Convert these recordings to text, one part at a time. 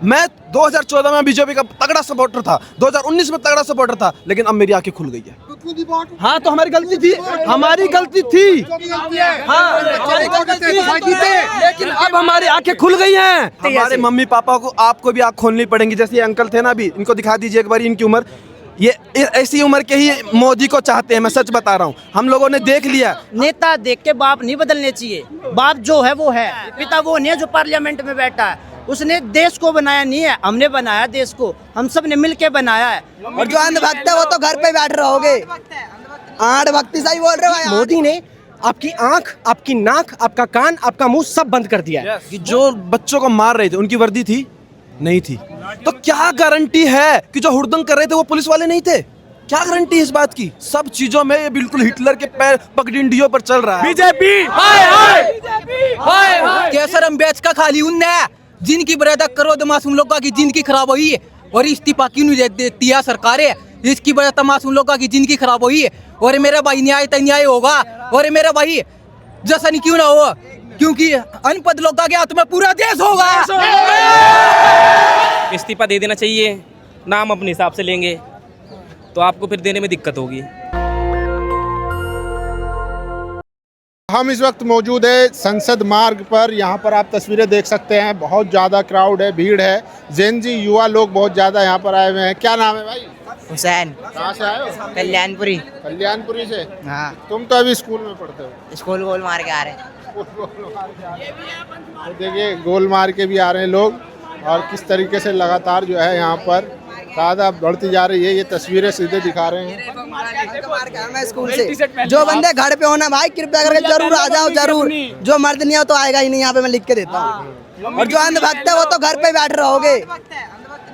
मैं 2014 में बीजेपी का तगड़ा सपोर्टर था, 2019 में तगड़ा सपोर्टर था, लेकिन अब मेरी आंखें खुल गई है। हाँ, तो हमारी गलती थी, हमारी गलती थी। हाँ, लेकिन अब हमारी आंखें खुल गई हैं। हमारे मम्मी पापा को, आपको भी आंख खोलनी पड़ेंगी। जैसे ये अंकल थे ना, अभी इनको दिखा दीजिए एक बार इनकी उम्र। ये ऐसी उम्र के ही मोदी को चाहते हैं, मैं सच बता रहा हूँ। हम लोगों ने देख लिया। नेता देख के बाप नहीं बदलने चाहिए। बाप जो है वो है, पिता वो नहीं है जो पार्लियामेंट में बैठा है। उसने देश को बनाया नहीं है, हमने बनाया देश को, हम सब ने मिलके बनाया है। और जो अंधभक्त है वो तो घर पे बैठ रहोगे। आठ भक्ति सही बोल रहे हो। मोदी ने आपकी आंख, आपकी नाक, आपका कान, आपका मुंह सब बंद कर दिया है। कि जो बच्चों को मार रहे थे उनकी वर्दी थी नहीं थी, तो क्या गारंटी है कि जो हुड़दंग कर रहे थे वो पुलिस वाले नहीं थे? क्या गारंटी है इस बात की? सब चीजों में ये बिल्कुल हिटलर के पैर पगडंडियों पर चल रहा है। बीजेपी कैसर अम्बेडकर खाली उनने जिनकी बरादा करोड़ मासूम लोगों की जिंदगी खराब हुई है और इस्तीफा क्यों नहीं देती है सरकार है। इसकी वजह से मासूम लोगों की जिंदगी खराब हुई है। और मेरा भाई न्याय तो न्याय होगा। और मेरा भाई जैसा नहीं क्यों ना हो, क्योंकि अनपढ़ लोगों के हाथ में पूरा देश होगा। इस्तीफा दे देना चाहिए, नाम अपने हिसाब से लेंगे तो आपको फिर देने में दिक्कत होगी। हम इस वक्त मौजूद है संसद मार्ग पर। यहाँ पर आप तस्वीरें देख सकते हैं, बहुत ज़्यादा क्राउड है, भीड़ है। जेनजी युवा लोग बहुत ज़्यादा यहाँ पर आए हुए हैं। क्या नाम है भाई? हुसैन। कहाँ से आए हो? कल्याणपुरी। कल्याणपुरी से। हाँ, तुम तो अभी स्कूल में पढ़ते हो। स्कूल गोल मार के आ रहे हैं। तो देखिए गोल मार के भी आ रहे हैं लोग, और किस तरीके से लगातार जो है यहाँ पर तादाद बढ़ती जा रही है। ये तस्वीरें सीधे दिखा रहे हैं। मैं स्कूल से जो बंदे घर पे होना भाई कृपया करके जरूर आ जाओ, जरूर। जो मर्द नहीं हो तो आएगा ही नहीं, यहाँ पे मैं लिख के देता हूँ। और जो अंधभक्त है वो तो घर पे बैठ रहोगे।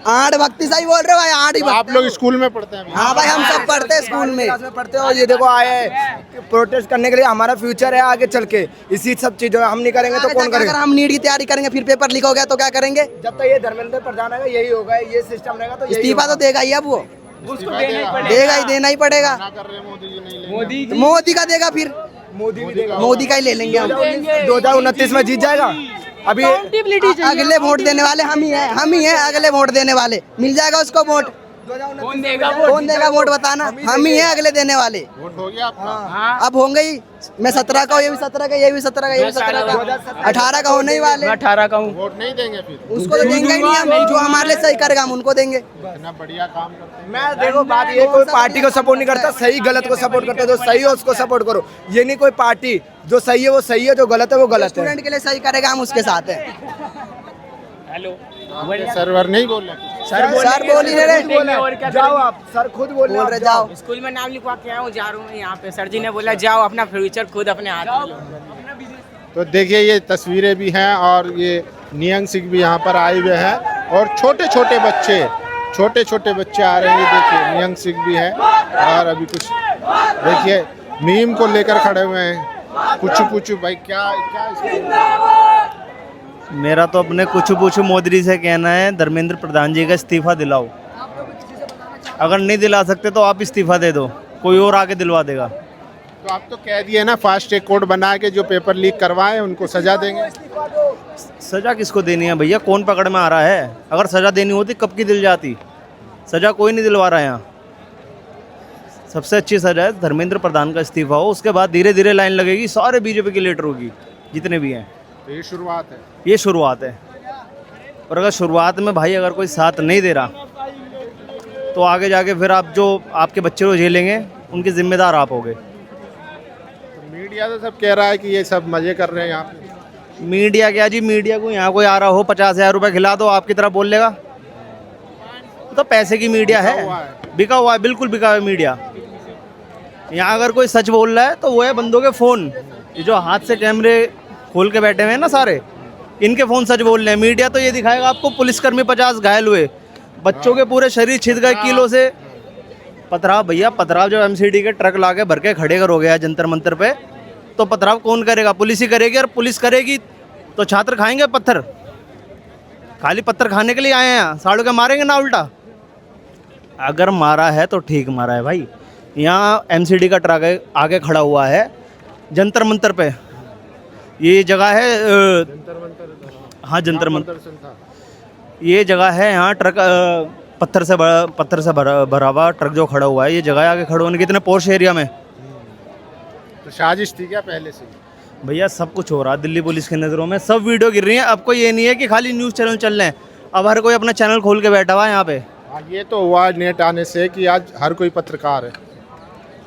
आठ भक्ति सही बोल रहे हो भाई, आठ ही तो आप लोग स्कूल में पढ़ते हैं? हाँ भाई, हम सब पढ़ते हैं स्कूल में पढ़ते हो। ये देखो आए हैं प्रोटेस्ट करने के लिए, हमारा फ्यूचर है आगे चल के। इसी सब चीजों हम नहीं करेंगे तो कौन करेगा? अगर हम नीट की तैयारी करेंगे फिर पेपर लीक हो गया तो क्या करेंगे? जब तक ये धर्मेंद्र प्रधान है यही होगा, ये सिस्टम रहेगा तो इस्तीफा तो देगा ही अब वो, देगा ही, देना ही पड़ेगा। मोदी का देगा, फिर मोदी का ही ले लेंगे हम। 2029 में जीत जाएगा। अभी अगले वोट देने वाले हम ही हैं अगले वोट देने वाले। मिल जाएगा उसको वोट। कौन देगा वोट बताना? हम ही हैं अगले देने वाले। वोट हो गया आपका? अब होंगे ही। मैं 17 का हूँ, ये भी 17 का, ये भी 17 का, ये भी 17 का, 18 का होने ही वाले। 18 का हूँ। वोट नहीं देंगे फिर? उसको तो देंगे ही नहीं हम। जो हमारे लिए सही करेगा हम उनको देंगे। इतना बढ़िया काम करते हैं। मैं देखो बात ये, कोई पार्टी को सपोर्ट नहीं करता, सही गलत को सपोर्ट करता है। जो सही है उसको सपोर्ट करो। ये नहीं कोई पार्टी जो सही है वो सही है, जो गलत है वो गलत है। स्टूडेंट के लिए सही करेगा हम उसके साथ हैं। हेलो सर्वर नहीं बोल रहे? सर बोल ही रहे। जाओ आप, सर खुद बोल रहे, जाओ। स्कूल में नाम लिखवा के आया हूँ, जा रहा हूँ यहाँ पे। सर जी ने बोला जाओ, अपना फ्यूचर खुद अपने हाथ में लो। तो देखिए ये तस्वीरें भी हैं, और ये नियंग सिंह भी यहाँ पर आए हुए हैं, और छोटे छोटे बच्चे आ रहे हैं। ये देखिए नियंग सिंह भी है, और अभी कुछ देखिए मीम को लेकर खड़े हुए हैं। कुछ भाई क्या मेरा तो अपने कुछ मोदी जी से कहना है, धर्मेंद्र प्रधान जी का इस्तीफा दिलाओ। अगर नहीं दिला सकते तो आप इस्तीफा दे दो, कोई और आके दिलवा देगा। तो आप तो कह दिए ना, फास्ट ट्रैक कोर्ट बना के जो पेपर लीक करवाए उनको सजा देंगे। सजा किसको देनी है भैया? कौन पकड़ में आ रहा है? अगर सजा देनी होती कब की दिल जाती। सजा कोई नहीं दिलवा रहा है यहाँ। सबसे अच्छी सजा है धर्मेंद्र प्रधान का इस्तीफा हो, उसके बाद धीरे धीरे लाइन लगेगी सारे बीजेपी के लीडरों की, जितने भी हैं। तो ये शुरुआत है। ये शुरुआत है। और अगर शुरुआत में भाई अगर कोई साथ नहीं दे रहा तो आगे जाके फिर आप जो आपके बच्चे को झेलेंगे उनके जिम्मेदार आप होगे। तो मीडिया तो सब कह रहा है कि ये सब मजे कर रहे हैं यहाँ पे। मीडिया क्या जी, मीडिया को यहाँ कोई आ रहा हो 50,000 रुपये खिला दो, आपकी तरह बोल लेगा? तो पैसे की मीडिया है, बिका हुआ है, बिल्कुल बिका हुआ है मीडिया। यहाँ अगर कोई सच बोल रहा है तो वो है बंदों के फ़ोन, ये जो हाथ से कैमरे खोल के बैठे हुए हैं ना सारे, इनके फ़ोन सच बोल रहे हैं। मीडिया तो ये दिखाएगा आपको पुलिसकर्मी 50 घायल हुए, बच्चों के पूरे शरीर छिद गए किलो से। पथराव भैया, पथराव जब एमसीडी के ट्रक ला के भर के खड़े कर हो गया जंतर मंतर पे, तो पथराव कौन करेगा? पुलिस ही करेगी। और पुलिस करेगी तो छात्र खाएंगे पत्थर? खाली पत्थर खाने के लिए आए हैं, साड़ू के मारेंगे ना उल्टा? अगर मारा है तो ठीक मारा है भाई। यहाँ एमसीडी का ट्रक आगे खड़ा हुआ है जंतर मंतर पे, ये जगह है हाँ जंतर मंतर। ये जगह है यहाँ ट्रक पत्थर से भरा हुआ ट्रक जो खड़ा हुआ है, ये जगह है आगे खड़े होने की इतने पॉश एरिया में। तो साजिश थी क्या पहले से? भैया सब कुछ हो रहा है दिल्ली पुलिस की नज़रों में, सब वीडियो गिर रही है। अब कोई ये नहीं है कि खाली न्यूज़ चैनल चल रहे हैं, अब हर कोई अपना चैनल खोल के बैठा हुआ है यहाँ पे। हाँ, ये तो हुआ नेट आने से कि आज हर कोई पत्रकार है।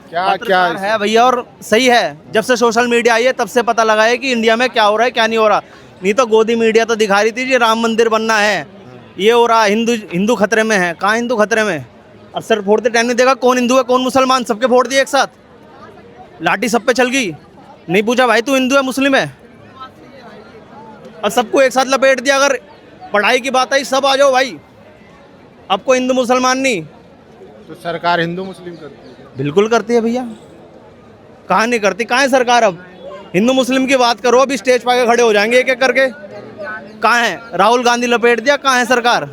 क्या क्या है भैया, और सही है, जब से सोशल मीडिया आई है तब से पता लगा है कि इंडिया में क्या हो रहा है क्या नहीं हो रहा। नहीं तो गोदी मीडिया तो दिखा रही थी जी राम मंदिर बनना है, ये हो रहा, हिंदू खतरे में है। कहाँ हिंदू खतरे में? अफसर फोड़ते टाइम नहीं देखा कौन हिंदू है कौन मुसलमान, सबके फोड़ दिए एक साथ, लाठी सब पे चल गई, नहीं पूछा भाई तू हिंदू है मुस्लिम है, अब सबको एक साथ लपेट दिया। अगर पढ़ाई की बात आई सब आ जाओ भाई, अब कोई हिंदू मुसलमान नहीं। तो सरकार हिंदू मुस्लिम करती है? बिल्कुल करती है भैया, कहाँ नहीं करती, कहाँ है सरकार? अब हिंदू मुस्लिम की बात करो, अभी स्टेज पर खड़े हो जाएंगे एक एक करके। कहाँ है? राहुल गांधी लपेट दिया, कहाँ है सरकार?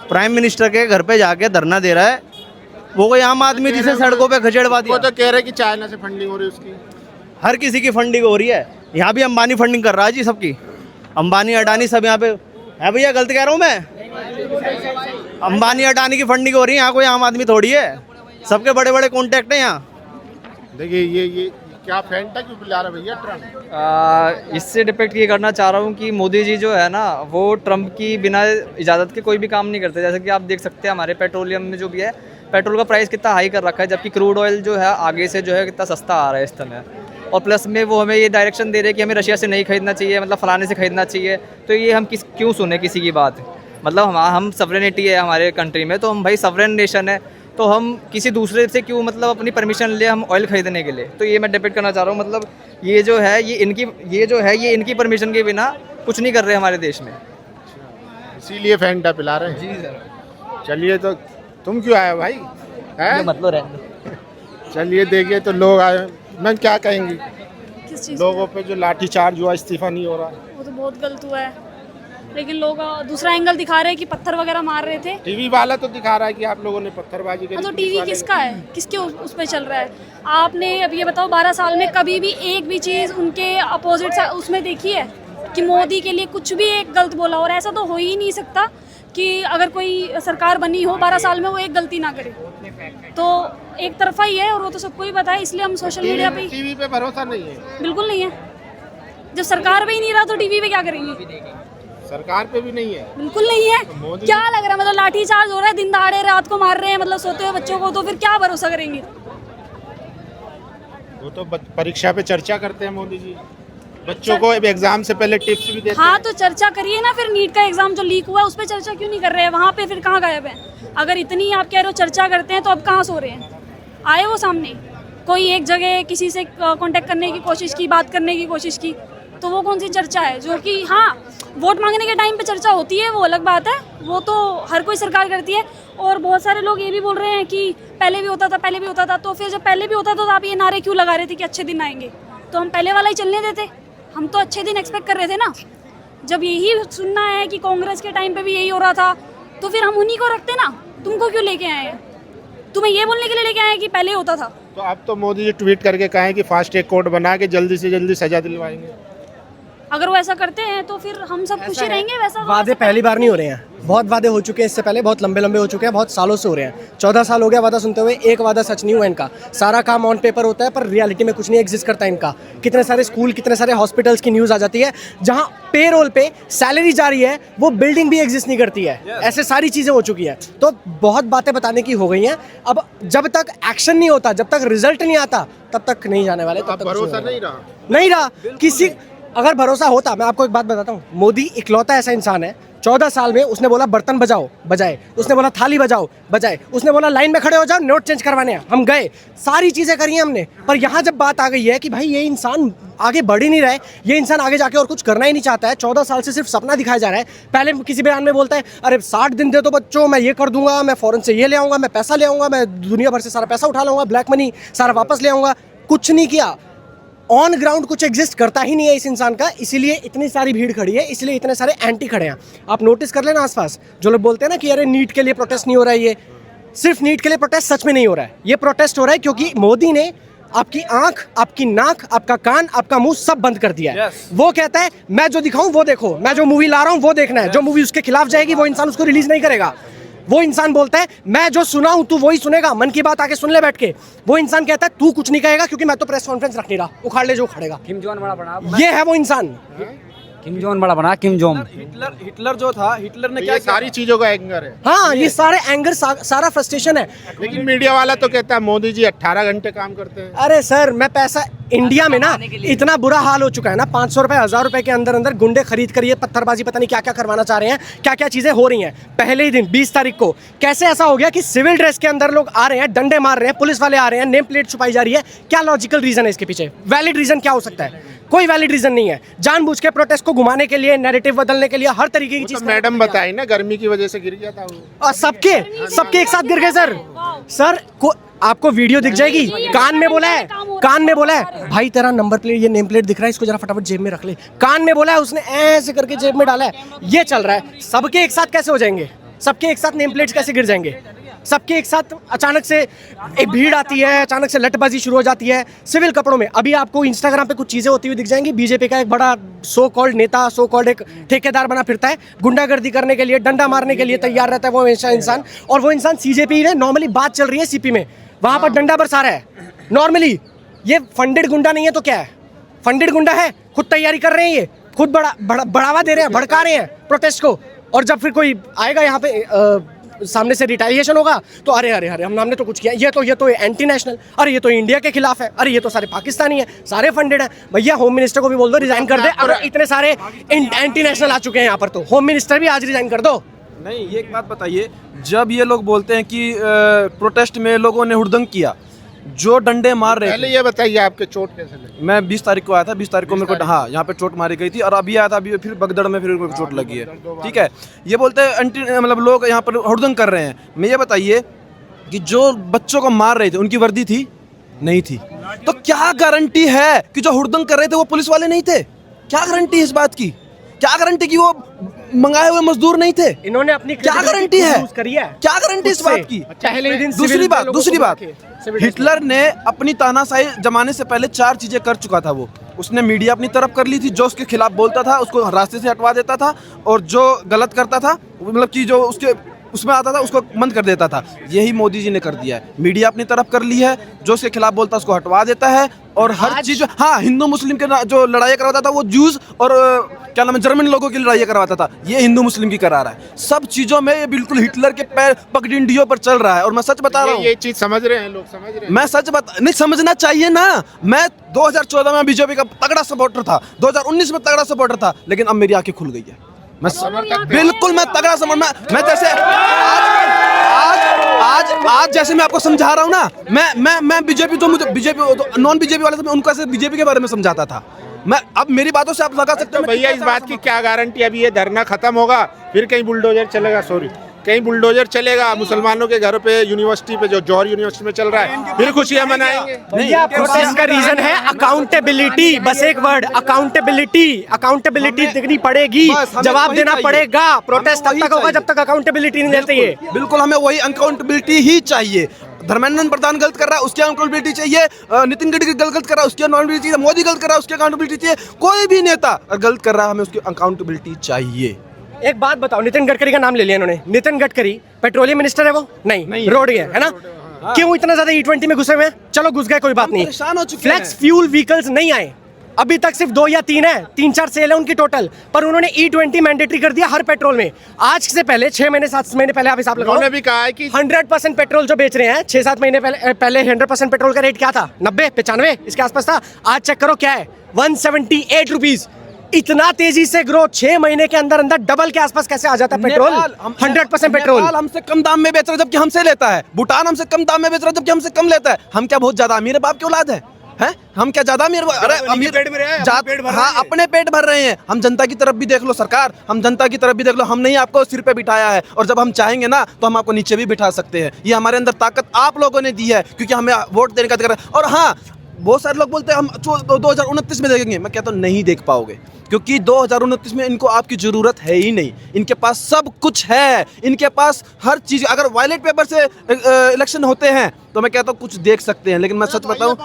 प्राइम मिनिस्टर के घर पे जाके धरना दे रहा है वो कोई आम आदमी जिसे सड़कों पे खचेड़वा दिया। वो तो कह रहे कि चाइना से फंडिंग हो रही है उसकी। हर किसी की फंडिंग हो रही है, यहाँ भी अंबानी फंडिंग कर रहा है जी सबकी, अंबानी अडानी सब यहाँ पे है। भैया गलत कह रहा हूँ मैं? अंबानी अडानी की फंडिंग हो रही है, यहाँ कोई आम आदमी थोड़ी है, सबके बड़े बड़े कॉन्टैक्ट हैं यहाँ। देखिए ये क्या फैंटा क्यों पिला रहा भैया ट्रम्प? इससे डिपेक्ट ये करना चाह रहा हूँ कि मोदी जी जो है ना वो ट्रम्प की बिना इजाज़त के कोई भी काम नहीं करते। जैसे कि आप देख सकते हैं हमारे पेट्रोलियम में जो भी है, पेट्रोल का प्राइस कितना हाई कर रखा है, जबकि क्रूड ऑयल जो है आगे से जो है कितना सस्ता आ रहा है इस समय। और प्लस में वो हमें ये डायरेक्शन दे रहे हैं कि हमें रशिया से नहीं खरीदना चाहिए, मतलब फलाने से खरीदना चाहिए। तो ये हम क्यों सुने किसी की बात? मतलब हम सवरेनिटी है हमारे कंट्री में, तो हम भाई सवरेन नेशन है, तो हम किसी दूसरे से क्यों मतलब अपनी परमिशन ले हम ऑयल खरीदने के लिए? तो ये मैं डिपेंड करना चाह रहा हूँ, मतलब ये जो है ये इनकी परमिशन के बिना कुछ नहीं कर रहे हमारे देश में, इसीलिए फैंटा पिला रहे हैं। जी सर। चलिए, तो तुम क्यों आए भाई? हैं? मतलब रहने चलिए देखिए, तो लोग आए, मैं क्या कहेंगी किस चीज़ लोगों पे जो लाठी चार्ज हुआ, इस्तीफा नहीं हो रहा? वो तो बहुत गलत हुआ है, लेकिन लोग दूसरा एंगल दिखा रहे हैं कि पत्थर वगैरह मार रहे थे। टीवी वाला तो दिखा रहा है कि आप लोगों ने पत्थरबाजी करी। तो टीवी किसका है, किसके उस पर चल रहा है? आपने अब ये बताओ 12 साल में कभी भी एक भी चीज़ उनके अपोजिट उसमें देखी है कि मोदी के लिए कुछ भी एक गलत बोला? और ऐसा तो हो ही नहीं सकता कि अगर कोई सरकार बनी हो 12 साल में वो एक गलती ना करे, तो एक तरफा ही है और वो तो सबको ही पता है। इसलिए हम सोशल मीडिया पे टीवी पे भरोसा नहीं है? बिल्कुल नहीं है। जब सरकार पे ही नहीं रहा तो टीवी पे क्या करेंगे? सरकार पे भी नहीं है? बिल्कुल नहीं है। क्या लग रहा है, मतलब लाठी चार्ज हो रहा है, दिन दहाड़े रात को मार रहे हैं, मतलब सोते हुए बच्चों को, तो फिर क्या भरोसा करेंगे? वो तो परीक्षा पे चर्चा करते हैं मोदी जी, बच्चों को एग्जाम से पहले टिप्स भी देते हैं। हाँ, तो चर्चा करिए ना, फिर नीट का एग्जाम जो लीक हुआ है उस पर चर्चा क्यों नहीं कर रहे हैं? वहाँ पे फिर कहाँ गायब है? अगर इतनी आप कह रहे हो चर्चा करते हैं तो अब कहाँ सो रहे हैं? आए वो सामने, कोई एक जगह किसी से कांटेक्ट करने की कोशिश की, बात करने की कोशिश की, तो वो कौन सी चर्चा है? जो कि हाँ, वोट मांगने के टाइम पे चर्चा होती है, वो अलग बात है, वो तो हर कोई सरकार करती है। और बहुत सारे लोग ये भी बोल रहे हैं कि पहले भी होता था, पहले भी होता था। तो फिर जब पहले भी होता था तो आप ये नारे क्यों लगा रहे थे कि अच्छे दिन आएंगे? तो हम पहले वाला ही चलने देते, हम तो अच्छे दिन एक्सपेक्ट कर रहे थे ना। जब यही सुनना है कि कांग्रेस के टाइम पे भी यही हो रहा था, तो फिर हम उन्हीं को रखते ना। तुमको क्यों लेके आए हैं? तुम्हें ये बोलने के लिए लेके आए हैं कि पहले होता था? तो अब तो मोदी जी ट्वीट करके कहें कि फास्ट ट्रैक कोर्ट बना के जल्दी से जल्दी सजा दिलवाएंगे। अगर वो ऐसा करते हैं तो फिर हम सब खुशी रहेंगे। वैसा वादे पहली बार नहीं हो रहे हैं, बहुत वादे हो चुके हैं इससे पहले, बहुत लंबे लंबे हो चुके हैं, बहुत सालों से हो रहे हैं। 14 साल हो गया वादा सुनते हुए, एक वादा सच नहीं हुआ इनका। सारा काम ऑन पेपर होता है पर रियलिटी में कुछ नहीं एग्जिस्ट करता इनका। कितने सारे स्कूल, कितने सारे हॉस्पिटल्स की न्यूज़ आ जाती है जहां पे रोल पे सैलरी जा रही है, वो बिल्डिंग भी एग्जिस्ट नहीं करती है। ऐसे सारी चीज़ें हो चुकी हैं, तो बहुत बातें बताने की हो गई हैं। अब जब तक एक्शन नहीं होता, जब तक रिजल्ट नहीं आता, तब तक नहीं जाने वाले। तब तक भरोसा नहीं रहा किसी। अगर भरोसा होता, मैं आपको एक बात बताता हूँ, मोदी इकलौता ऐसा इंसान है, 14 साल में उसने बोला बर्तन बजाओ, बजाए, उसने बोला थाली बजाओ, बजाए, उसने बोला लाइन में खड़े हो जाओ, नोट चेंज करवाने हैं, हम गए, सारी चीज़ें करी हैं हमने। पर यहाँ जब बात आ गई है कि भाई ये इंसान आगे बढ़ ही नहीं रहा है, ये इंसान आगे जाके और कुछ करना ही नहीं चाहता है, 14 साल से सिर्फ सपना दिखाया जा रहा है। पहले किसी बयान में बोलता है अरे 60 दिन दे दो बच्चों, मैं ये कर दूंगा, मैं फॉरेन से ये ले आऊँगा, मैं पैसा ले आऊँगा, मैं दुनिया भर से सारा पैसा उठा लाऊंगा, ब्लैक मनी सारा वापस ले आऊँगा। कुछ नहीं किया, ऑन ग्राउंड कुछ एग्जिस्ट करता ही नहीं है इस इंसान का। इसीलिए इतनी सारी भीड़ खड़ी है, इसलिए इतने सारे एंटी खड़े हैं। आप नोटिस कर लेना आसपास, जो लोग बोलते हैं ना कि अरे नीट के लिए प्रोटेस्ट नहीं हो रहा है, ये सिर्फ नीट के लिए प्रोटेस्ट सच में नहीं हो रहा है। ये प्रोटेस्ट हो रहा है क्योंकि मोदी ने आपकी आंख, आपकी नाक, आपका कान, आपका मुंह सब बंद कर दिया है। वो कहता है मैं जो दिखाऊं वो देखो, मैं जो मूवी ला रहा हूं वो देखना है। जो मूवी उसके खिलाफ जाएगी वो इंसान उसको रिलीज नहीं करेगा। वो इंसान बोलता है मैं जो सुना हूं तू वही सुनेगा, मन की बात आके सुन ले बैठ के। वो इंसान कहता है तू कुछ नहीं कहेगा क्योंकि मैं तो प्रेस कॉन्फ्रेंस रख नहीं रहा, उखाड़ ले जो उखाड़ेगा। किम जोन बड़ा बना, ये है वो इंसान। किम जोन बड़ा बना, किम जोन। हिटलर जो था, हिटलर ने क्या सारी चीजों का एंगर है। हाँ, ये सारे एंगर, सारा फ्रस्ट्रेशन है। लेकिन मीडिया वाला तो कहता है मोदी जी 18 घंटे काम करते हैं। अरे सर, मैं पैसा इंडिया में ना इतना बुरा हाल हो चुका है ना, 500 रुपए 1000 रुपए के अंदर अंदर गुंडे खरीद कर ये पत्थरबाजी पता नहीं क्या क्या करवाना चाह रहे हैं, क्या क्या चीजें हो रही हैं। पहले ही दिन 20 तारीख को कैसे ऐसा हो गया कि सिविल ड्रेस के अंदर लोग आ रहे हैं, डंडे मार रहे हैं, पुलिस वाले आ रहे हैं, नेम प्लेट छुपाई जा रही है। क्या लॉजिकल रीजन है इसके पीछे? वैलिड रीजन क्या हो सकता है? कोई वैलिड रीजन नहीं है। जानबूझ के प्रोटेस्ट को घुमाने के लिए, नैरेटिव बदलने के लिए हर तरीके की चीज। मैडम बताई ना, गर्मी की वजह से गिर गया था वो। और सबके एक साथ गिर गए सर को आपको वीडियो दिख जाएगी। कान में बोला है भाई तेरा नंबर प्लेट, ये नेम प्लेट दिख रहा है, इसको जरा फटाफट जेब में रख ले। कान में बोला है उसने, ऐसे करके जेब में डाला है। ये चल रहा है। सबके एक साथ कैसे हो जाएंगे? सबके एक साथ नेम प्लेट्स कैसे गिर जाएंगे? सबके एक साथ अचानक से एक भीड़ आती है, अचानक से लटबाजी शुरू हो जाती है सिविल कपड़ों में। अभी आपको इंस्टाग्राम पे कुछ चीजें होती हुई दिख जाएंगी। बीजेपी का एक बड़ा सो कॉल्ड नेता, सो कॉल्ड एक ठेकेदार बना फिरता है, गुंडागर्दी करने के लिए, डंडा मारने के लिए तैयार रहता है वो इंसान। और वो इंसान सीजेपी में नॉर्मली बात चल रही है सीपी में, वहां पर डंडा बरसा रहा है नॉर्मली। ये फंडेड गुंडा नहीं है तो क्या है? फंडेड गुंडा है, खुद तैयारी कर रहे हैं, ये खुद बढ़ावा दे रहे हैं, भड़का रहे हैं प्रोटेस्ट को। और जब फिर कोई आएगा यहाँ पे सामने से रिटालिएशन होगा तो अरे हमने तो कुछ किया, ये तो एंटी नेशनल, अरे ये तो इंडिया के खिलाफ है, अरे ये तो सारे पाकिस्तानी है, सारे फंडेड है। भैया होम मिनिस्टर को भी बोल दो रिजाइन कर दे, अगर इतने सारे एंटी नेशनल आ चुके हैं यहाँ पर तो होम मिनिस्टर भी आज रिजाइन कर दो। नहीं, ये एक बात बताइए, जब ये लोग बोलते हैं कि प्रोटेस्ट में लोगों ने हुड़दंग किया, जो डंडे मार रहे पहले ये बताइए आपके चोट कैसे लगी? मैं 20 तारीख को आया था, 20 तारीख को मेरे को हाँ यहाँ पे चोट मारी गई थी, और अभी आया था, अभी फिर बगदड़ में फिर मेरे को चोट लगी है। ठीक है, ये बोलते हैं मतलब लोग यहाँ पर हुड़दंग कर रहे हैं। मैं ये बताइए कि जो बच्चों को मार रहे थे उनकी वर्दी थी? नहीं थी। तो क्या गारंटी है कि जो हुड़दंग कर रहे थे वो पुलिस वाले नहीं थे? क्या गारंटी है इस बात की? क्या गारंटी कि वो मंगाए हुए मजदूर नहीं थे? इन्होंने अपनी क्या गारंटी है? क्या गारंटी इस बात की? पहले दिन दूसरी बात, हिटलर ने अपनी तानाशाही जमाने से पहले 4 चीजें कर चुका था। वो उसने मीडिया अपनी तरफ कर ली थी, जो उसके खिलाफ बोलता था उसको रास्ते से हटवा देता था, और जो गलत करता था मतलब कि जो उसके उसमें आता था उसको बंद कर देता था। यही मोदी जी ने कर दिया है। मीडिया अपनी तरफ कर ली है, जो उसके खिलाफ बोलता है उसको हटवा देता है, और हर चीज हाँ हिंदू मुस्लिम के जो लड़ाई करवाता था वो जूस और क्या नाम है जर्मन लोगों की लड़ाई करवाता था, ये हिंदू मुस्लिम की करा रहा है। सब चीजों में ये बिल्कुल हिटलर के पैर पगडंडियों पर चल रहा है। और मैं सच बता रहा हूँ, ये चीज समझ रहे हैं लोग, समझ रहे हैं। मैं सच नहीं समझना चाहिए ना। मैं 2014 में बीजेपी का तगड़ा सपोर्टर था, 2019 में तगड़ा सपोर्टर था, लेकिन अब मेरी आंखें खुल गई है। मैं बिल्कुल मैं तगड़ा समझ मैं जैसे आज जैसे मैं आपको समझा रहा हूँ ना, मैं बीजेपी जो मुझे बीजेपी नॉन बीजेपी वाले थे मैं उनको ऐसे बीजेपी के बारे में समझाता था। मैं अब मेरी बातों से आप लगा सकते हो भैया इस बात की क्या गारंटी? अभी ये धरना खत्म होगा फिर कहीं बुलडोजर चलेगा, कहीं बुलडोजर चलेगा मुसलमानों के घरों पे, यूनिवर्सिटी पे, जो जौहर यूनिवर्सिटी में चल रहा है, फिर खुशियां मनाएंगे। प्रोटेस्ट का रीजन है अकाउंटेबिलिटी, बस एक वर्ड अकाउंटेबिलिटी दिखनी पड़ेगी, जवाब देना पड़ेगा। प्रोटेस्ट तब तक होगा जब तक अकाउंटेबिलिटी नहीं देते ये। बिल्कुल, हमें वही अकाउंटेबिलिटी ही चाहिए। धर्मेंद्र प्रधान गलत कर रहा है, उसकी अकाउंटेबिलिटी चाहिए। नितिन गडकरी गलत कर रहा है, उसकी अकाउंटेबिलिटी चाहिए। मोदी गलत कर रहा है, उसकी अकाउंटेबिलिटी चाहिए। कोई भी नेता गलत कर रहा है, हमें उसकी अकाउंटेबिलिटी चाहिए। एक बात बताओ, नितिन गडकरी का नाम ले लिया इन्होंने। नितिन गडकरी पेट्रोलियम मिनिस्टर है वो? नहीं रोड गया है ना। क्यों इतना ज्यादा E20 में घुसे हुए हैं? चलो घुस गए, कोई बात नहीं। फ्लेक्स फ्यूल व्हीकल्स नहीं आए अभी तक, सिर्फ 2 या 3 है, 3-4 सेल है उनकी टोटल, पर उन्होंने E20 मैंडेटरी कर दिया हर पेट्रोल में। आज से पहले 6 महीने 7 महीने पहले आप हिसाब लगाओ, उन्होंने भी कहा है कि 100% पेट्रोल जो बेच रहे हैं 6-7 महीने पहले 100% पेट्रोल का रेट क्या था? 90-95 इसके आसपास था। आज चेक करो क्या है, 178 रुपीज। इतना तेजी से ग्रोथ 6 महीने के अंदर अंदर डबल के आसपास कैसे आ जाता है पेट्रोल? 100% पेट्रोल। नेपाल हमसे कम दाम में बेच रहा है जबकि हमसे लेता है। भूटान हमसे कम दाम में बेच रहा है जबकि हमसे कम लेता है। हम क्या बहुत ज्यादा अमीर बाप की औलाद है? हैं? हम क्या ज्यादा अमीर? अरे अमीर पेट में हाँ, अपने पेट भर रहे हैं। हम जनता की तरफ भी देख लो सरकार, हम जनता की तरफ भी देख लो। हमने ही आपको सिर पे बिठाया है, और जब हम चाहेंगे ना तो हम आपको नीचे भी बिठा सकते हैं। ये हमारे अंदर ताकत आप लोगों ने दी है, क्योंकि हमें वोट देने का अधिकार है। और हाँ, बहुत सारे लोग बोलते हैं हम 2029 में देखेंगे, मैं कहता हूँ नहीं देख पाओगे, क्योंकि 2029 में इनको आपकी ज़रूरत है ही नहीं। इनके पास सब कुछ है, इनके पास हर चीज़। अगर वायलेट पेपर से इलेक्शन होते हैं तो मैं कहता हूँ कुछ देख सकते हैं, लेकिन मैं सच बताऊँ,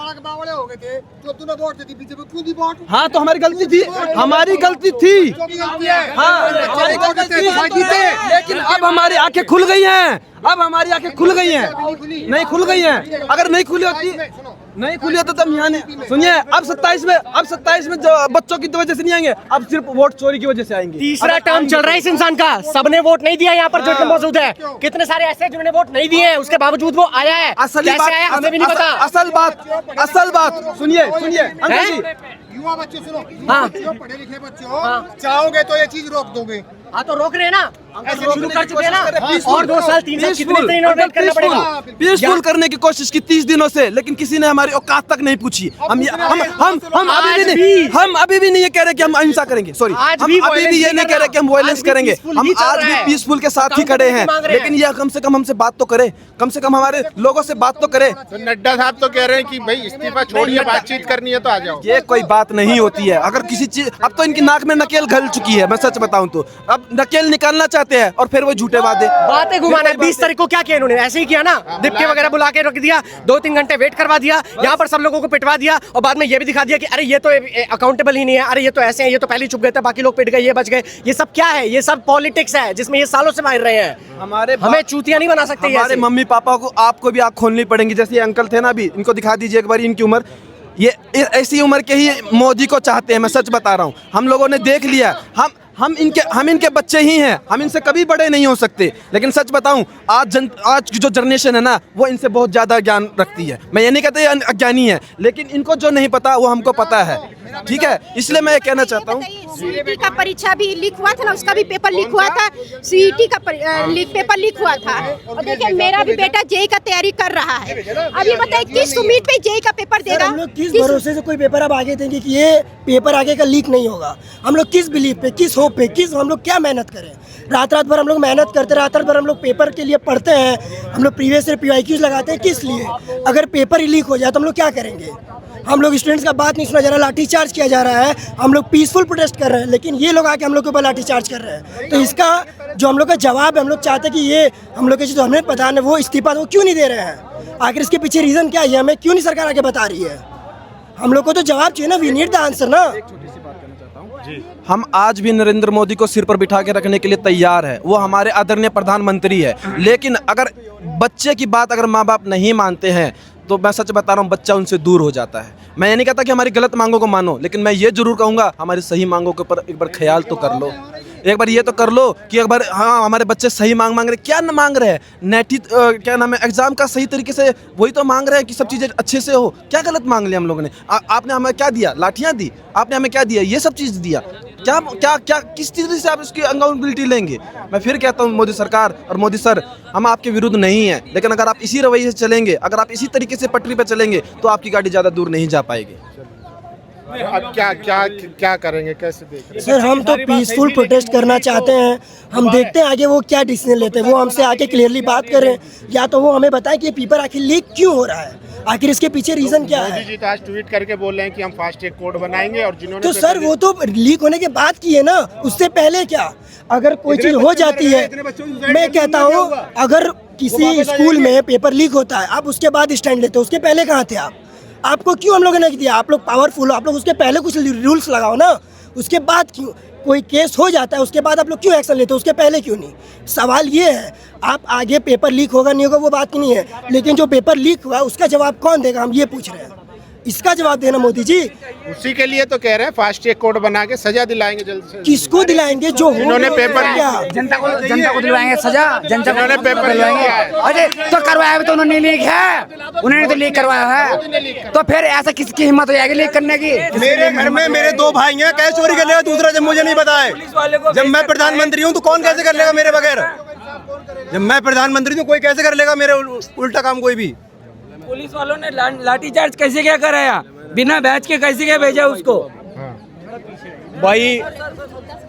हाँ तो हमारी गलती थी, हमारी गलती थी, हाँ हमारी गलती थी, लेकिन अब हमारी आंखें खुल गई हैं, अब हमारी आंखें खुल गई हैं, नहीं खुल गई हैं। अगर नहीं खुली होती, नहीं खुली होती तो हम यहाँ नहीं। सुनिए, अब 27 में जो बच्चों की वजह से नहीं आएंगे, अब सिर्फ वोट चोरी की वजह से आएंगे। तीसरा टर्म चल रहा है इस इंसान का, सबने वोट नहीं दिया यहाँ पर जो मौजूद है। कितने सारे ऐसे जिन्होंने वोट नहीं दिए हैं, उसके बावजूद वो आया है। कैसे आया हमें भी नहीं पता। असल बात सुनिए अंकल जी, युवा बच्चे सुनो, हाँ। पढ़े लिखे बच्चे हो, चाहोगे तो ये चीज रोक दोगे। हाँ तो रोक रहे हैं ना, शुरू कर चुके हैं ना, और 2 साल 3 साल कितने दिन और वेट करना पड़ेगा। पीसफुल करने की कोशिश की 30 दिनों से, लेकिन किसी ने हमारी औकात तक नहीं पूछी। हम अभी भी नहीं ये कह रहे कि हम अहिंसा करेंगे, सॉरी, हम अभी भी ये नहीं कह रहे कि हम वायलेंस करेंगे। हम आज भी पीसफुल के साथ ही खड़े हैं, लेकिन यह कम से कम हमसे बात तो करे, कम से कम हमारे लोगों से बात तो करे। तो नड्डा साहब तो कह रहे हैं कि भाई इस्तीफा छोड़िए, बातचीत करनी है तो आ जाओ। ये कोई बात नहीं होती है। अगर किसी चीज, अब तो इनकी नाक में नकेल घल चुकी है, मैं सच बताऊं तो अब नकेल निकालना चाहते हैं और फिर वो झूठे वादे बातें घुमाना है। 20 तारीख को क्या किया इन्होंने, ऐसे ही किया ना, डिप्टी वगैरह बुला के रख दिया, 2-3 घंटे वेट करवा दिया, यहाँ पर सब लोगों को पिटवा दिया, और बाद में ये भी दिखा दिया कि अरे ये तो अकाउंटेबल ही नहीं है, अरे ये तो ऐसे हैं, ये तो पहले ही चुप गए थे, बाकी लोग पिट गए, ये बच गए। ये सब क्या है? ये सब पॉलिटिक्स है जिसमें ये सालों से मार रहे हैं। हमें चूतिया नहीं बना सकते। हमारे मम्मी पापा को, आपको भी आँख खोलनी पड़ेगी। जैसे ये अंकल थे ना, अभी इनको दिखा दीजिए एक बार इनकी उम्र। ये ऐसी उम्र के ही मोदी को चाहते हैं, मैं सच बता रहा हूँ। हम लोगों ने देख लिया, हम इनके बच्चे ही हैं, हम इनसे कभी बड़े नहीं हो सकते। लेकिन सच बताऊं, आज की जो जनरेशन है ना, वो इनसे बहुत ज़्यादा ज्ञान रखती है। मैं ये नहीं कहता ये अज्ञानी है, लेकिन इनको जो नहीं पता वो हमको पता है, ठीक है। इसलिए मैं ये कहना चाहता हूँ, सीईटी का परीक्षा भी लीक हुआ था ना, उसका भी पेपर लीक हुआ था, सीईटी का पेपर लीक हुआ था। और देखिए मेरा भी बेटा जेई का तैयारी कर रहा है। अभी बताइए किस उम्मीद पे जेई का पेपर देगा? हम लोग किस भरोसे से कोई पेपर अब आगे देंगे कि ये पेपर आगे का लीक नहीं होगा? हम लोग किस बिलीव पे, किस होप पे, किस हम लोग क्या मेहनत करें? रात भर हम लोग मेहनत करते, रात भर हम लोग पेपर के लिए पढ़ते हैं, हम लोग प्रीवियस ईयर PYQs लगाते हैं, किस लिए? अगर पेपर ही लीक हो जाए तो हम लोग क्या करेंगे? हम लोग स्टूडेंट्स का बात नहीं सुना जा रहा, लाठी चार्ज किया जा रहा है। हम लोग पीसफुल प्रोटेस्ट कर रहे हैं, लेकिन ये लोग आके हम लोग के ऊपर लाठी चार्ज कर रहे हैं। तो इसका जो हम लोग का जवाब है, हम लोग चाहते हैं कि ये हम लोग के जो हमें प्रधान है वो इस्तीफा वो क्यों नहीं दे रहे हैं? आखिर इसके पीछे रीज़न क्या है? हमें क्यों नहीं सरकार आके बता रही है? हम लोग को तो जवाब चाहिए ना, वी नीड द आंसर ना। हम आज भी नरेंद्र मोदी को सिर पर बिठा के रखने के लिए तैयार है, वो हमारे आदरणीय प्रधानमंत्री है। लेकिन अगर बच्चे की बात अगर माँ बाप नहीं मानते हैं तो मैं सच बता रहा हूँ, बच्चा उनसे दूर हो जाता है। मैं ये नहीं कहता कि हमारी गलत मांगों को मानो, लेकिन मैं ये जरूर कहूँगा हमारी सही मांगों के ऊपर एक बार ख्याल तो कर लो। एक बार ये तो कर लो कि एक बार हाँ हमारे बच्चे सही मांग रहे, क्या न मांग रहे हैं, नेटी क्या नाम है, एग्जाम का सही तरीके से वही तो मांग रहे हैं कि सब चीज़ें अच्छे से हो। क्या गलत मांग लिया हम लोगों ने? आपने हमें क्या दिया? लाठियाँ दी आपने, हमें क्या दिया? ये सब चीज़ दिया। क्या क्या क्या किस तरीके से आप इसकी अकाउंटेबिलिटी लेंगे? मैं फिर कहता हूँ मोदी सरकार और मोदी सर, हम आपके विरुद्ध नहीं हैं, लेकिन अगर आप इसी रवैये से चलेंगे, अगर आप इसी तरीके से पटरी पे चलेंगे तो आपकी गाड़ी ज़्यादा दूर नहीं जा पाएगी। अब क्या करेंगे, कैसे देख रहे हैं? सर हम तो पीसफुल प्रोटेस्ट करना चाहते हैं, हम देखते हैं आगे वो क्या डिसीजन लेते हैं। वो हमसे आके क्लियरली बात करें, या तो वो हमें बताएं कि ये पेपर आखिर लीक क्यों हो रहा है, आखिर इसके पीछे रीजन क्या है। मोदी जी तो आज ट्वीट करके बोल रहे हैं कि हम फास्ट ट्रैक कोर्ट बनाएंगे, और जिन्होंने तो सर वो तो लीक होने के बाद की है ना, उससे पहले क्या? अगर कोई चीज हो जाती है, मैं कहता हूँ अगर किसी स्कूल में पेपर लीक होता है, आप उसके बाद स्टैंड लेते हो, उसके पहले कहाँ थे आप? आपको क्यों हम लोगों ने दिया? आप लोग पावरफुल हो, आप लोग उसके पहले कुछ रूल्स लगाओ ना, उसके बाद क्यों? कोई केस हो जाता है उसके बाद आप लोग क्यों एक्शन लेते हो, उसके पहले क्यों नहीं? सवाल ये है, आप आगे पेपर लीक होगा नहीं होगा वो बात नहीं है, लेकिन जो पेपर लीक हुआ उसका जवाब कौन देगा, हम ये पूछ रहे हैं। इसका जवाब देना मोदी जी। उसी के लिए तो कह रहे हैं फास्ट ट्रैक कोर्ट बना के सजा दिलाएंगे जल्द से। किसको दिलाएंगे? जो इन्होंने पेपर क्या जनता को दिलवाएंगे सजा, जनता इन्होंने पेपर दिलवाएंगे। अरे तो करवाया भी तो उन्होंने लीक है, उन्होंने तो लीक करवाया है, तो फिर ऐसा किसकी हिम्मत हो जाएगी लीक करने की? मेरे घर में मेरे 2 भाई हैं, कैसे चोरी कर लेगा दूसरा जब मुझे नहीं पता है? जब मैं प्रधानमंत्री हूँ तो कौन कैसे कर लेगा मेरे बगैर? जब मैं प्रधानमंत्री हूँ कोई कैसे कर लेगा मेरे उल्टा काम? कोई भी पुलिस वालों ने लाठीचार्ज कैसे क्या कराया, बिना बैच के कैसे क्या भेजा उसको? भाई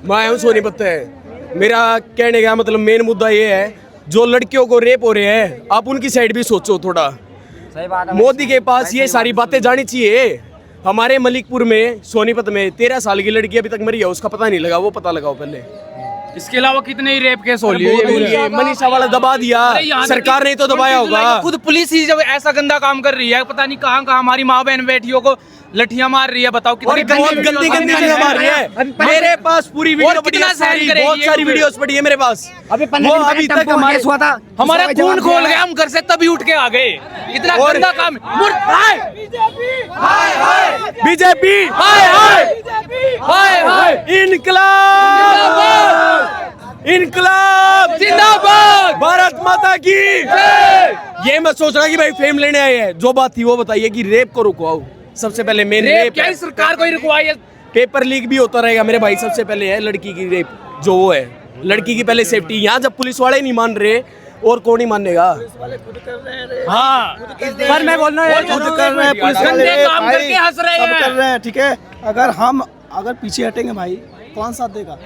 मैं हूँ सोनीपत है, मेरा कहने का मतलब मेन मुद्दा ये है, जो लड़कियों को रेप हो रहे हैं आप उनकी साइड भी सोचो थोड़ा। मोदी के पास ये सारी बातें जानी चाहिए। हमारे मलिकपुर में सोनीपत में 13 साल की लड़की अभी तक मरी है, उसका पता नहीं लगा, वो पता लगाओ पहले। इसके अलावा कितने ही रेप केस हो लिए। मनीषा वाला दबा दिया, सरकार ने तो दबाया होगा। खुद पुलिस ही जब ऐसा गंदा काम कर रही है, पता नहीं कहाँ कहाँ हमारी माँ बहन बेटियों को लठियां मार रही है। बताओ कितनी बहुत गंदी चीजें मार रही है। मेरे पास पूरी वीडियो पड़ी है, बहुत सारी वीडियोस पड़ी है मेरे पास। अभी तक हमारा खून खोल गया, हम घर से तभी उठ के आ गए। इतना गंदा काम। बीजेपी इनकलाब, इनकलाब जिंदाबाद, भारत माता की। ये मैं सोच रहा कि भाई फेम लेने आए हैं। जो बात थी वो बताइए कि रेप को रुकवाओ सबसे पहले। मेन रेप क्या सरकार को ही रुकवाई है। पेपर लीक भी होता रहेगा मेरे भाई। सबसे पहले है लड़की की रेप, जो वो है लड़की की पहले सेफ्टी। यहाँ जब पुलिस वाले नहीं मान रहे और कौन ही मानेगा। हाँ पर मैं बोल रहा हूँ खुद कर रहे हैं, पुलिस वाले काम करके हंस रहे सब हैं। कर रहे हैं, ठीक है। अगर पीछे हटेंगे भाई कौन साथ देगा,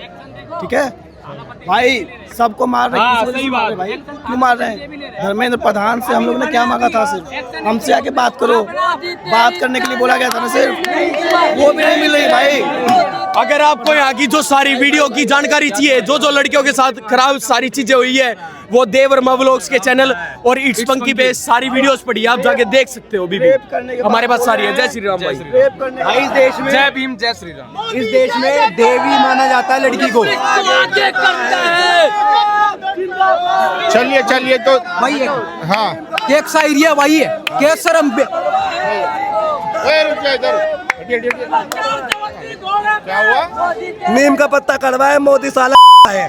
ठीक है भाई। सबको मार रहे हैं, किसी को मार रहे भाई, क्यों मार रहे हैं? धर्मेंद्र प्रधान से हम लोग ने क्या मांगा था? सिर्फ हमसे आके बात करो, बात करने के लिए बोला गया था ना, सिर्फ वो भी नहीं मिल रही भाई। अगर आपको यहाँ की जो सारी वीडियो की जानकारी चाहिए, जो जो लड़कियों के साथ खराब सारी चीजें हुई है, वो देवर्मा व्लॉग्स के चैनल और इट्स पंकी पे सारी वीडियोस पड़ी है, आप जाके देख सकते हो। अभी भी हमारे पास सारी है। जय श्री राम भाई। भाई इस देश में जय भीम जय श्री राम। इस देश में देवी माना जाता है लड़की को। चलिए चलिए तो भाई हाँ एक शायरी है भाई, केसरम रुक जा इधर। क्या हुआ? नीम का पत्ता कड़वा है, मोदी साला है।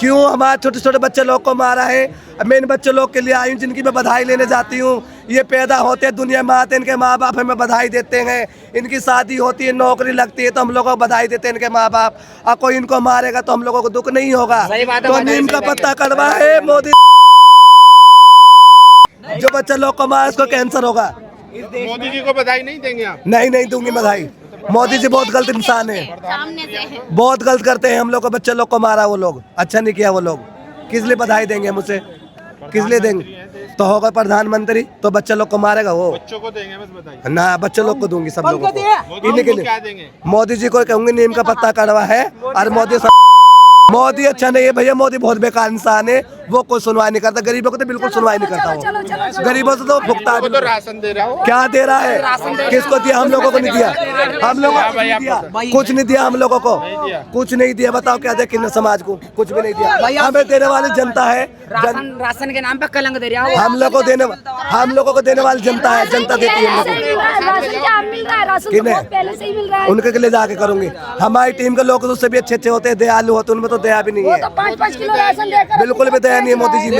क्यों हमारे छोटे छोटे बच्चे लोग को मारा है? मैं इन बच्चे लोग के लिए आई हूँ जिनकी मैं बधाई लेने जाती हूँ। ये पैदा होते हैं दुनिया में आते हैं, इनके माँ बाप हमें बधाई देते हैं। इनकी शादी होती है, नौकरी लगती है तो हम लोगों को बधाई देते हैं इनके माँ बाप। और कोई इनको मारेगा तो हम लोगों को दुख नहीं होगा। तो नीम का पत्ता कड़वा है, मोदी जो बच्चे लोग को मारे उसको कैंसर होगा। मोदी जी को बधाई नहीं देंगे आप? नहीं दूंगी बधाई। मोदी जी बहुत गलत इंसान है, बहुत गलत करते हैं। हम लोग को बच्चे लोग को मारा, वो लोग अच्छा नहीं किया। वो लोग किस लिए बधाई देंगे मुझे? किस लिए देंगे? तो होगा प्रधानमंत्री तो बच्चे लोग को मारेगा वो। बच्चों को देंगे बस बधाई ना, बच्चे लोग को दूंगी, सब लोगों को। इन्हीं के लिए क्या देंगे? मोदी जी को कहूंगी नीम का पत्ता कड़वा है। और मोदी अच्छा नहीं है भैया, मोदी बहुत बेकार इंसान है। वो कोई सुनवाई नहीं करता, गरीबों को तो बिल्कुल सुनवाई नहीं करता वो। गरीबों से तो भुगता तो राशन दे रहा हो। क्या दे रहा है? किसको दिया? हम लोगों को नहीं दिया। हम लोगों को नहीं दिया, कुछ नहीं दिया हम लोगों को, कुछ नहीं दिया। बताओ क्या दे किन्ने समाज को? कुछ भी नहीं दिया। हमें देने वाली जनता है, राशन के नाम पे कलंक दे रहा है। हम लोगों को देने वाली जनता है, जनता देती है हम लोगों को। उनके लिए जाके करूंगी। हमारी टीम के लोग उससे भी अच्छे होते हैं, दयालु होते हैं, उनमें तो दया भी नहीं है। 5-5 किलो राशन देकर बिल्कुल भी दया नहीं है मोदी जी ने।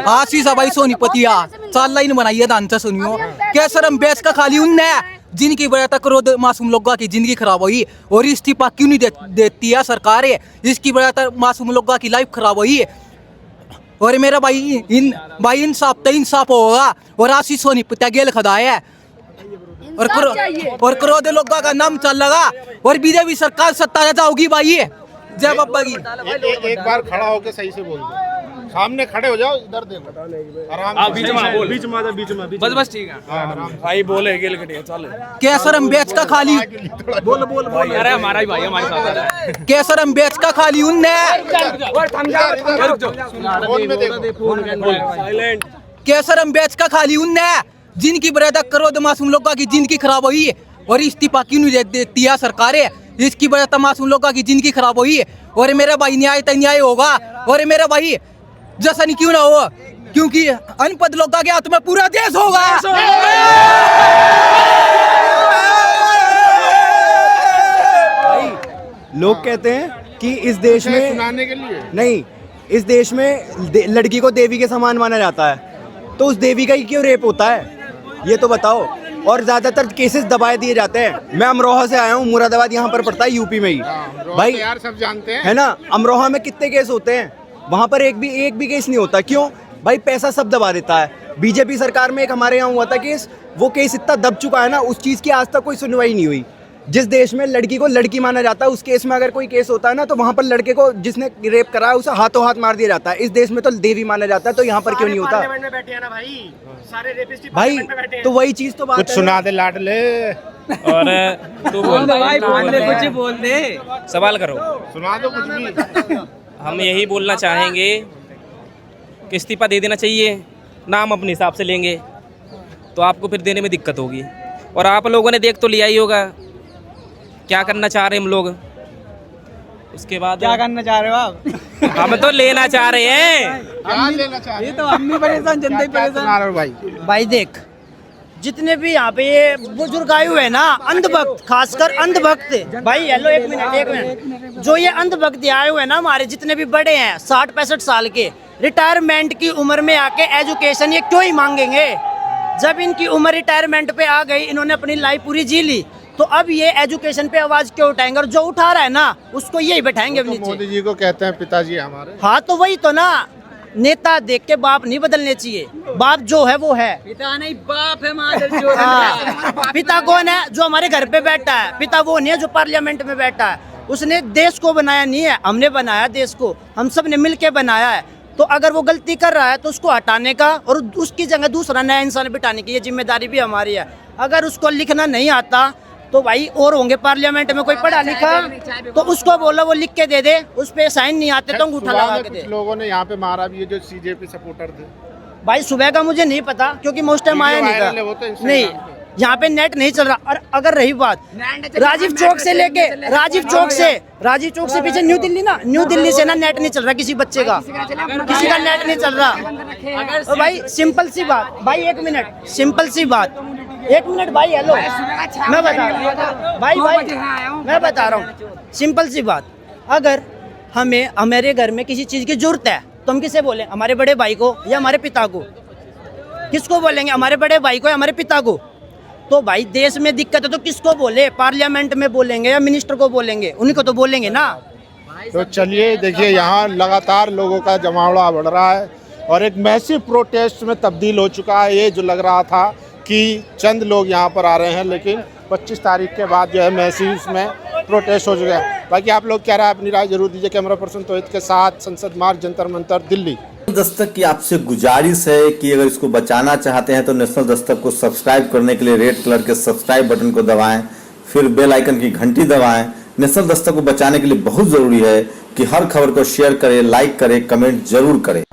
आशीष भाई सोनीपतिया चाल लाइन बनाई है दान से सुनियो। केसरम बेच का खाली उनने जिनकी वजह तक करोड़ मासूम लोगों की जिंदगी खराब हुई और इस्तीफा क्यों नहीं देती है सरकार है? इसकी वजह तक मासूम लोगों की लाइफ खराब हुई है। और मेरा भाई इंसाफ होगा। और आशीष सोनीपतिया गेल खदाया है और करोड़ लोगों का नाम चल लगा और बीजेपी सरकार सत्ता जाओगी भाई। जय बाबा की। एक बार खड़ा होके सही से बोल दो। सामने खड़े हो जाओ, इधर देखो आराम से। बस ठीक है भाई बोले गेल कटिया चल। केसरम बेच का खाली बोल अरे हमारा ही भाई हमारे साथ। केसरम बेच का खाली उनने केसरम बेच का खाली उनने जिनकी वजह तक करोड़ मासूम लोगों की जिंदगी खराब हुई है और इस्तीफा क्यों नहीं देती है सरकार है? इसकी वजह से मासूम लोगों की जिंदगी खराब हुई है। और मेरा भाई न्याय तो न्याय होगा। और मेरा भाई जैसा नहीं क्यों ना हो, क्योंकि अनपढ़ लोगों के हाथ में पूरा देश होगा। लोग कहते हैं कि इस देश में सुनाने के लिए नहीं, इस देश में लड़की को देवी के समान माना जाता है, तो उस देवी का ही क्यों रेप होता है ये तो बताओ। और ज्यादातर केसेस दबाए दिए जाते हैं। मैं अमरोहा से आया हूँ, मुरादाबाद यहाँ पर पड़ता है यूपी में ही भाई, यार सब जानते हैं है ना। अमरोहा में कितने केस होते हैं, वहाँ पर एक भी केस नहीं होता। क्यों भाई? पैसा सब दबा देता है। बीजेपी सरकार में एक हमारे यहाँ हुआ था केस, वो केस इतना दब चुका है ना, उस चीज़ की आज तक कोई सुनवाई नहीं हुई। जिस देश में लड़की को लड़की माना जाता है, उस केस में अगर कोई केस होता है ना, तो वहाँ पर लड़के को जिसने रेप करा है उसे हाथों हाथ मार दिया जाता है। इस देश में तो देवी माना जाता है, तो यहाँ पर क्यों नहीं होता भाई? तो वही चीज तो बात कुछ सुना दे लाडले। और तू बोल दे, सवाल करो, सुना दो कुछ भी। हम यही बोलना चाहेंगे कि इस्तीफा दे देना चाहिए, नाम अपने हिसाब से लेंगे तो आपको फिर देने में दिक्कत होगी। और आप लोगों ने देख तो लिया ही होगा क्या करना चाह रहे हैं हम लोग। उसके बाद क्या करना चाह रहे हो आप? हम तो लेना चाह रहे हैं। क्या लेना चाह रहे ये तो हम भी परेशान, जनता ही परेशान। भाई देख, जितने भी यहाँ पे ये बुजुर्ग आयु है ना, अंधभक्त, खासकर अंधभक्त, भाई हेलो एक मिनट, जो ये अंधभक्त आयु है ना, हमारे जितने भी बड़े हैं 60-65 साल के, रिटायरमेंट की उम्र में आके एजुकेशन ये क्यों ही मांगेंगे? जब इनकी उम्र रिटायरमेंट पे आ गई, इन्होंने अपनी लाइफ पूरी जी ली, तो अब ये एजुकेशन पे आवाज क्यों उठाएंगे? और जो उठा रहा है ना, उसको यही बैठाएंगे नीचे। मोदी जी को कहते हैं पिताजी हमारे। हाँ तो वही तो ना, नेता देख के बाप नहीं बदलने चाहिए, बाप जो है वो है। पिता नहीं बाप है, मादर हाँ, पिता कौन है? जो हमारे घर पे बैठा है। पिता वो नहीं है जो पार्लियामेंट में बैठा है। उसने देश को बनाया नहीं है, हमने बनाया देश को, हम सब ने मिल के बनाया है। तो अगर वो गलती कर रहा है तो उसको हटाने का और उसकी जगह दूसरा नया इंसान बिठाने की ये जिम्मेदारी भी हमारी है। अगर उसको लिखना नहीं आता तो भाई और होंगे पार्लियामेंट में कोई पढ़ा लिखा, तो उसको बोलो वो लिख के दे दे, उस पे साइन नहीं आते तो अंगूठा लगा के दे। कुछ लोगों ने यहाँ पे मारा भी है जो सीजेपी सपोर्टर थे। भाई सुबह का मुझे नहीं पता क्योंकि मैं उस टाइम आया नहीं था। नहीं, यहाँ पे नेट नहीं चल रहा। और अगर रही बात राजीव चौक से लेके राजीव चौक से पीछे न्यू दिल्ली ना, न्यू दिल्ली से ना नेट नहीं चल रहा किसी बच्चे का, किसी का नेट नहीं चल रहा। तो भाई सिंपल सी बात, भाई एक मिनट, सिंपल सी बात, एक मिनट भाई, हेलो मैं बता रहा हूँ भाई, मैं बता रहा हूँ सिंपल सी बात। अगर हमें हमारे घर में किसी चीज़ की जरूरत है तो हम किसे बोलें? हमारे बड़े भाई को या हमारे पिता को? किसको बोलेंगे? हमारे बड़े भाई को या हमारे पिता को? तो भाई देश में दिक्कत है तो किसको बोले? पार्लियामेंट में बोलेंगे या मिनिस्टर को बोलेंगे? उन्हीं को तो बोलेंगे ना। तो चलिए देखिए, यहाँ लगातार लोगों का जमावड़ा बढ़ रहा है और एक मैसिव प्रोटेस्ट में तब्दील हो चुका है। ये जो लग रहा था कि चंद लोग यहाँ पर आ रहे हैं, लेकिन 25 तारीख के बाद जो है मैसिव में प्रोटेस्ट हो चुका है। बाकी आप लोग क्या रहा है अपनी राय जरूर दीजिए। कैमरा पर्सन तोहित के साथ संसद मार्ग, जंतर मंतर, दिल्ली। दस्तक की आपसे गुजारिश है कि अगर इसको बचाना चाहते हैं तो नेशनल दस्तक को सब्सक्राइब करने के लिए रेड कलर के सब्सक्राइब बटन को दबाएं, फिर बेल आइकन की घंटी दबाएं। नेशनल दस्तक को बचाने के लिए बहुत जरूरी है कि हर खबर को शेयर करें, लाइक करें, कमेंट जरूर करें।